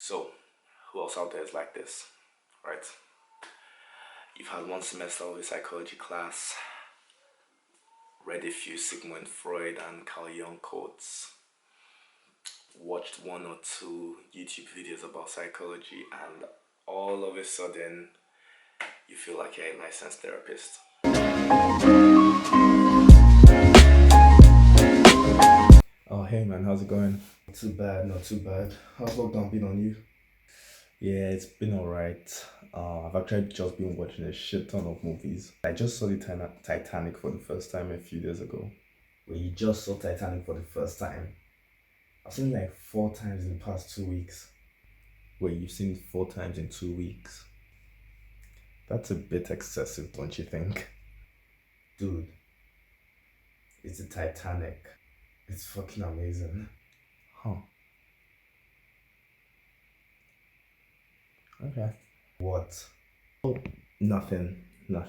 So, who else out there is like this, right? You've had one semester of a psychology class, read a few Sigmund Freud and Carl Jung quotes, watched one or two YouTube videos about psychology, and all of a sudden, you feel like you're a licensed therapist. Oh, hey man, how's it going? Not too bad, not too bad. How's lockdown been on you? Yeah, it's been alright. I've actually just been watching a shit ton of movies. I just saw the Titanic for the first time a few days ago. Well, you just saw Titanic for the first time. I've seen it like 4 times in the past 2 weeks. Wait, you've seen it 4 times in 2 weeks? That's a bit excessive, don't you think? Dude, it's the Titanic. It's fucking amazing. Huh. Okay. What? Oh, nothing. I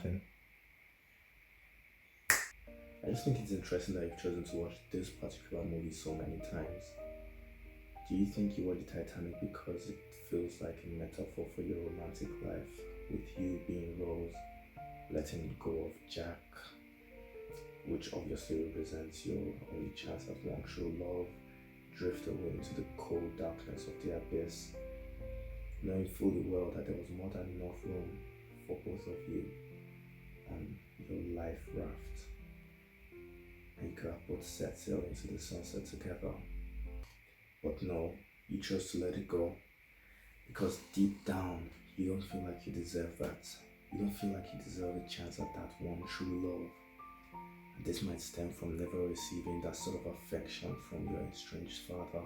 just think it's interesting that you've chosen to watch this particular movie so many times. Do you think you watch the Titanic because it feels like a metaphor for your romantic life, with you being Rose, letting go of Jack, which obviously represents your only chance at one true love, drift away into the cold darkness of the abyss, knowing fully well that there was more than enough room for both of you on your life raft, and you could have both set sail into the sunset together. But no, you chose to let it go because deep down you don't feel like you deserve that. You don't feel like you deserve a chance at that one true love. And this might stem from never receiving that sort of affection from your estranged father.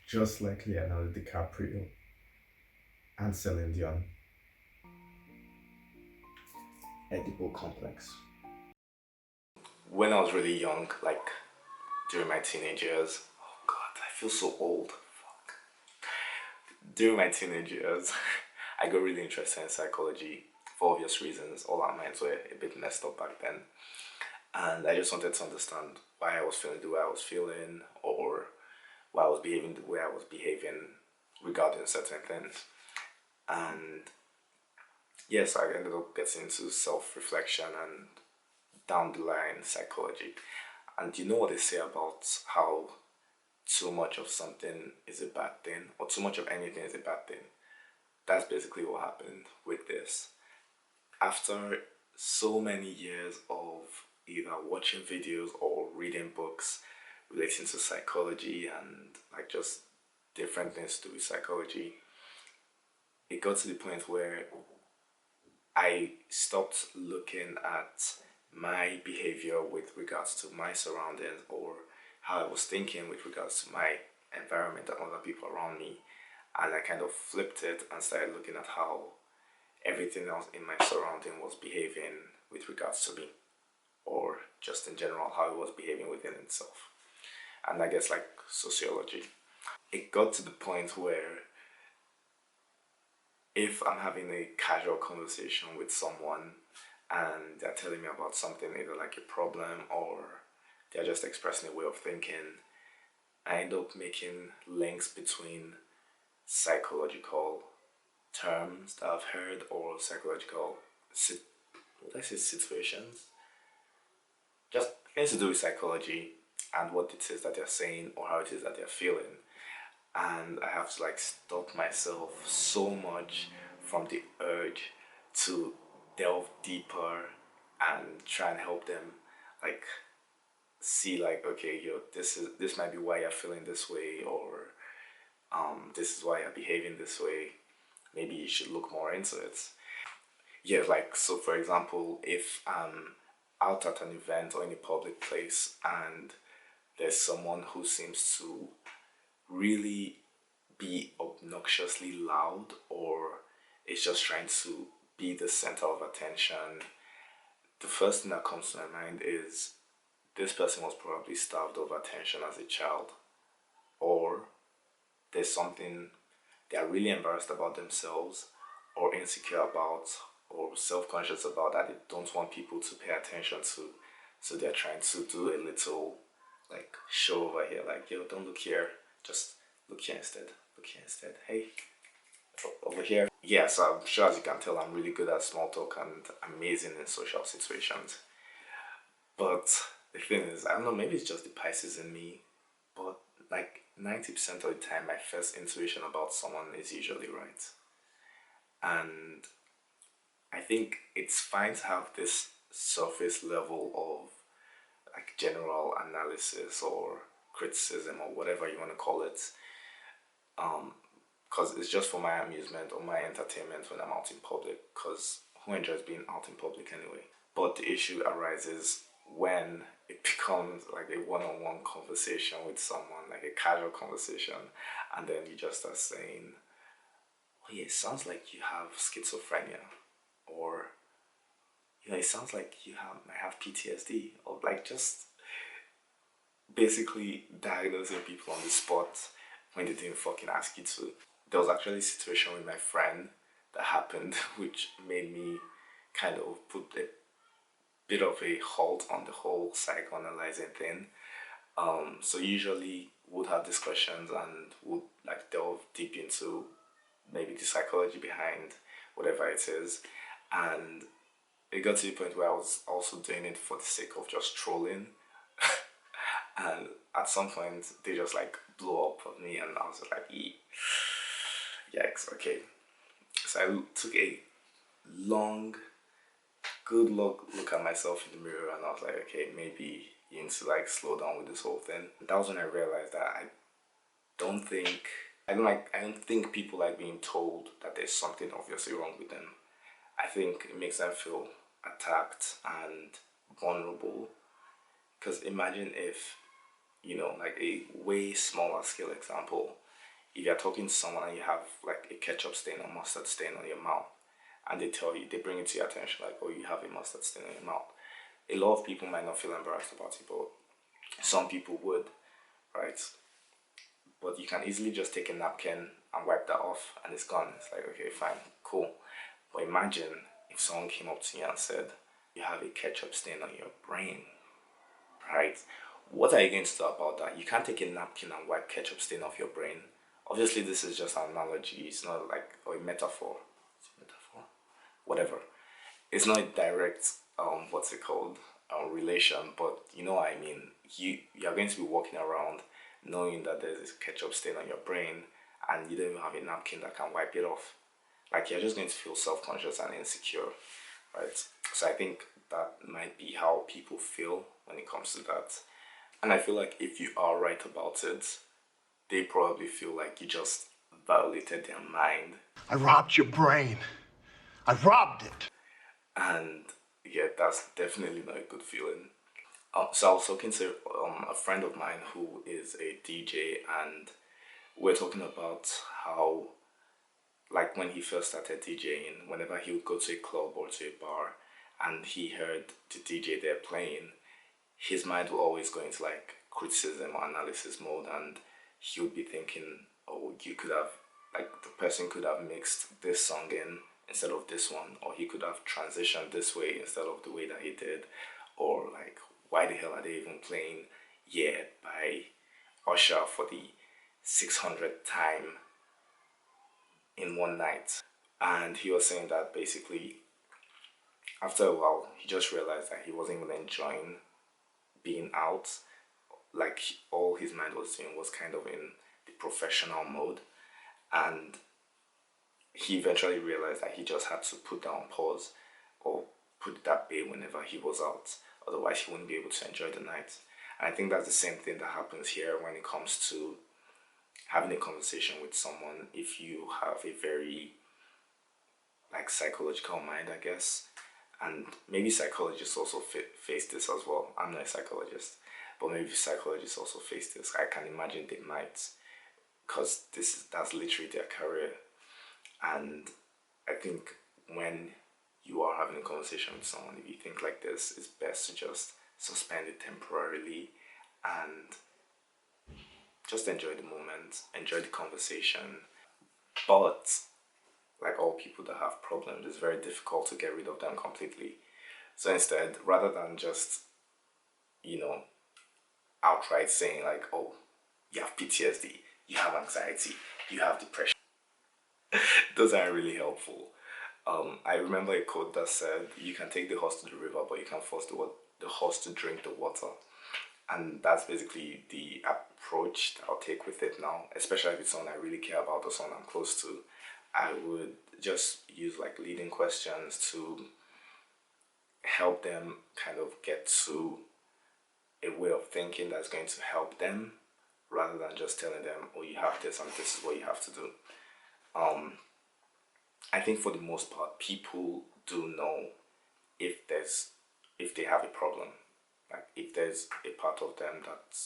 Just like Leonardo DiCaprio and Celine Dion. Edible complex. When I was really young, like during my teenage years, oh god, I feel so old. Fuck. During my teenage years, I got really interested in psychology for obvious reasons. All our minds were a bit messed up back then. And I just wanted to understand why I was feeling the way I was feeling, or why I was behaving the way I was behaving regarding certain things. And yes, I ended up getting into self reflection and down the line psychology. And you know what they say about how too much of something is a bad thing, or too much of anything is a bad thing? That's basically what happened with this. After so many years of either watching videos or reading books relating to psychology and like just different things to do with psychology, it got to the point where I stopped looking at my behavior with regards to my surroundings, or how I was thinking with regards to my environment and other people around me. And I kind of flipped it and started looking at how everything else in my surrounding was behaving with regards to me, or just in general, how it was behaving within itself. And I guess like sociology. It got to the point where if I'm having a casual conversation with someone and they're telling me about something, either like a problem or they're just expressing a way of thinking, I end up making links between psychological terms that I've heard, or psychological, what I say, situations, just things to do with psychology and what it is that they're saying or how it is that they're feeling. And I have to like stop myself so much from the urge to delve deeper and try and help them like see like, okay, this might be why you're feeling this way, or this is why you're behaving this way. Maybe you should look more into it. Yeah, like, so for example, if I'm out at an event or in a public place and there's someone who seems to really be obnoxiously loud, or is just trying to be the center of attention, the first thing that comes to my mind is this person was probably starved of attention as a child, or there's something they are really embarrassed about themselves, or insecure about, or self-conscious about, that they don't want people to pay attention to. So they're trying to do a little like show over here, like, yo, don't look here, just look here instead. Look here instead. Hey, over here. Yeah, so I'm sure, as you can tell, I'm really good at small talk and amazing in social situations. But the thing is, I don't know, maybe it's just the Pisces in me, but like 90% of the time, my first intuition about someone is usually right. And I think it's fine to have this surface level of like general analysis or criticism or whatever you want to call it, because it's just for my amusement or my entertainment when I'm out in public, because who enjoys being out in public anyway? But the issue arises when it becomes like a one-on-one conversation with someone, like a casual conversation, and then you just start saying, oh yeah, it sounds like you have schizophrenia, or it sounds like you might have PTSD, or like just basically diagnosing people on the spot when they didn't fucking ask you to. There was actually a situation with my friend that happened, which made me kind of put a bit of a halt on the whole psychoanalyzing thing. So usually would have discussions and would like delve deep into maybe the psychology behind whatever it is. And it got to the point where I was also doing it for the sake of just trolling. And at some point, they just like blew up on me, and I was just like, yikes, okay. So I took a long, good look at myself in the mirror, and I was like, okay, maybe you need to like slow down with this whole thing. That was when I realized that don't think, I don't think people like being told that there's something obviously wrong with them. I think it makes them feel attacked and vulnerable. Because imagine if, like a way smaller scale example, if you're talking to someone and you have like a ketchup stain or mustard stain on your mouth, and they bring it to your attention, like, oh, you have a mustard stain on your mouth. A lot of people might not feel embarrassed about it, but some people would, right? But you can easily just take a napkin and wipe that off and it's gone. It's like, okay, fine, cool. But imagine if someone came up to you and said, you have a ketchup stain on your brain, right? What are you going to do about that? You can't take a napkin and wipe ketchup stain off your brain. Obviously, this is just an analogy. It's not like, or a metaphor. It's a metaphor? Whatever. It's not a direct, what's it called, relation, but you know what I mean. You're going to be walking around knowing that there's a ketchup stain on your brain and you don't even have a napkin that can wipe it off. Like, you're just going to feel self-conscious and insecure, right? So I think that might be how people feel when it comes to that. And I feel like if you are right about it, they probably feel like you just violated their mind. I robbed your brain. I robbed it. And yeah, that's definitely not a good feeling. So I was talking to a friend of mine who is a DJ, and we're talking about how, like, when he first started DJing, whenever he would go to a club or to a bar and he heard the DJ there playing, his mind will always go into like criticism or analysis mode, and he would be thinking, oh, you could have, like, the person could have mixed this song in instead of this one, or he could have transitioned this way instead of the way that he did, or like, why the hell are they even playing Yeah by Usher for the 600th time in one night? And he was saying that basically after a while he just realized that he wasn't even enjoying being out. Like, all his mind was doing was kind of in the professional mode, and he eventually realized that he just had to put that on pause or put it at bay whenever he was out, otherwise he wouldn't be able to enjoy the night. And I think that's the same thing that happens here when it comes to having a conversation with someone. If you have a very like psychological mind, I guess, and maybe psychologists also face this as well. I'm not a psychologist, but maybe psychologists also face this. I can imagine they might, because that's literally their career. And I think when you are having a conversation with someone, if you think like this, it's best to just suspend it temporarily and just enjoy the moment, enjoy the conversation. But like all people that have problems, it's very difficult to get rid of them completely. So instead, rather than just, you know, outright saying like, oh, you have PTSD, you have anxiety, you have depression, those aren't really helpful. I remember a quote that said, you can take the horse to the river, but you can't force the horse to drink the water. And that's basically the approach that I'll take with it now, especially if it's someone I really care about or someone I'm close to. I would just use like leading questions to help them kind of get to a way of thinking that's going to help them, rather than just telling them, oh, you have this and this is what you have to do. I think for the most part, people do know if they have a problem, like if there's a part of them that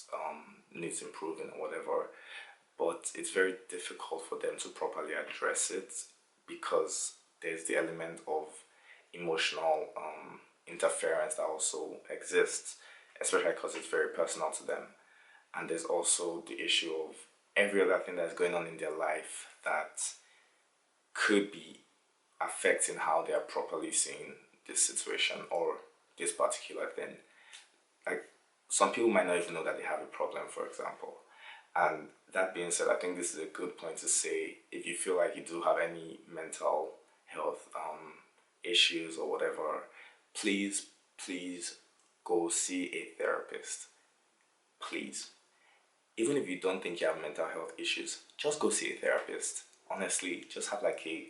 needs improving or whatever. But it's very difficult for them to properly address it because there's the element of emotional interference that also exists, especially because it's very personal to them. And there's also the issue of every other thing that's going on in their life that could be affecting how they are properly seeing this situation or this particular thing. Like, some people might not even know that they have a problem, for example. And that being said, I think this is a good point to say, if you feel like you do have any mental health issues or whatever, please go see a therapist. Please. Even if you don't think you have mental health issues, just go see a therapist. Honestly, just have like a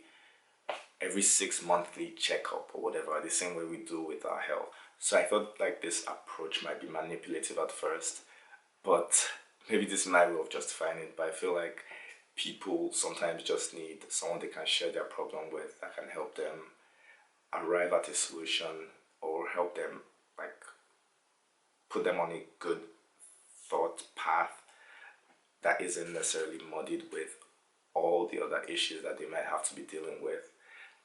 every 6 monthly checkup or whatever, the same way we do with our health. So I thought like this approach might be manipulative at first, but maybe this is my way of justifying it. But I feel like people sometimes just need someone they can share their problem with that can help them arrive at a solution or help them like put them on a good thought path that isn't necessarily muddied with all the other issues that they might have to be dealing with,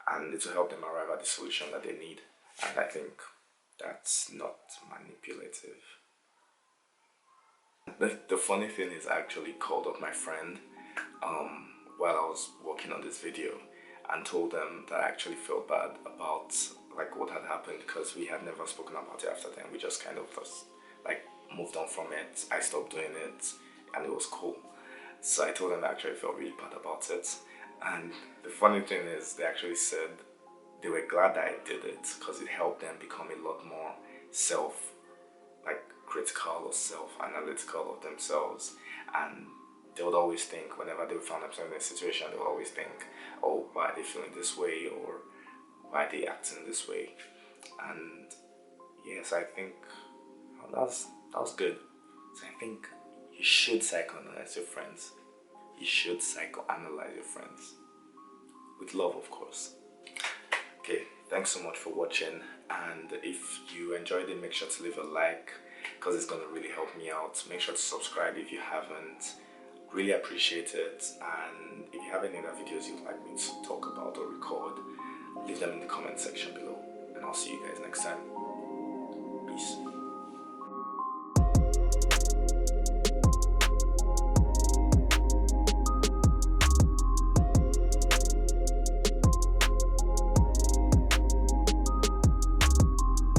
and it will help them arrive at the solution that they need. And I think that's not manipulative. The funny thing is, I actually called up my friend while I was working on this video and told them that I actually felt bad about like what had happened, because we had never spoken about it after then. We just kind of just like moved on from it. I stopped doing it and it was cool. So I told them I actually felt really bad about it. And the funny thing is, they actually said they were glad that I did it because it helped them become a lot more critical or self-analytical of themselves. And they would always think, whenever they found themselves in a situation, they would always think, oh, why are they feeling this way, or why are they acting this way? And yes, I think that was good. So I think you should psychoanalyze your friends. You should psychoanalyze your friends. With love, of course. Okay, thanks so much for watching. And if you enjoyed it, make sure to leave a like, because it's going to really help me out. Make sure to subscribe if you haven't. Really appreciate it. And if you have any other videos you'd like me to talk about or record, leave them in the comment section below. And I'll see you guys next time. Peace.